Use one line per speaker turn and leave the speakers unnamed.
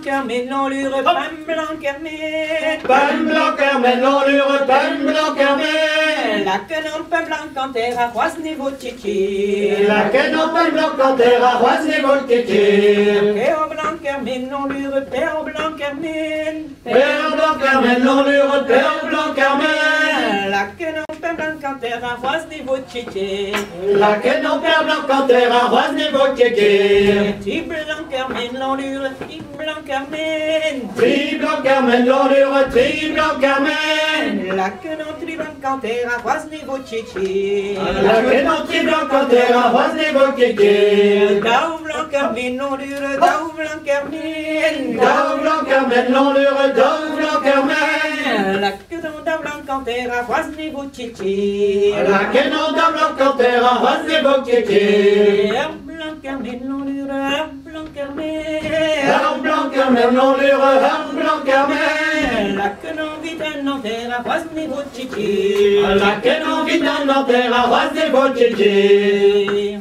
Carmen, l'enlure, pam blanc Carmen.
Pam blanc Carmen, l'enlure, pam blanc Carmen.
La queue en pain blanc quand elle arroise niveau tchichi.
La queue en pain blanc quand elle arroise niveau tchichi.
Père blanc Carmen, l'enlure, père blanc Carmen.
Père blanc Carmen, l'enlure, père blanc Carmen.
La queue en pain blanc quand elle arroise niveau tchichi.
La queue en pain blanc quand elle arroise niveau tchichi.
Petit blanc Carmen, l'enlure, petit blanc Carmen.
Tri blanc Carmen, l'enlure, tri blanc Carmen.
La queue en tri blanc quand elle arroise niveau tchichi.
La queue en tri blanc quand elle arroise niveau tchichi.
Dao blanc Carmen, l'enlure, dao blanc Carmen.
Dao blanc Carmen, l'enlure, dao blanc Carmen.
La queue en dao blanc quand elle arroise niveau tchichi.
La queue en dao blanc quand elle arroise niveau tchichi.
Blanc Carmen, l'enlure, blanc Carmen.
Herbe blanc Carmen, l'enlure, herbe blanc Carmen.
La queue en vide un nanterre arroise niveau tchichi.
La queue en vide un nanterre arroise niveau tchichi.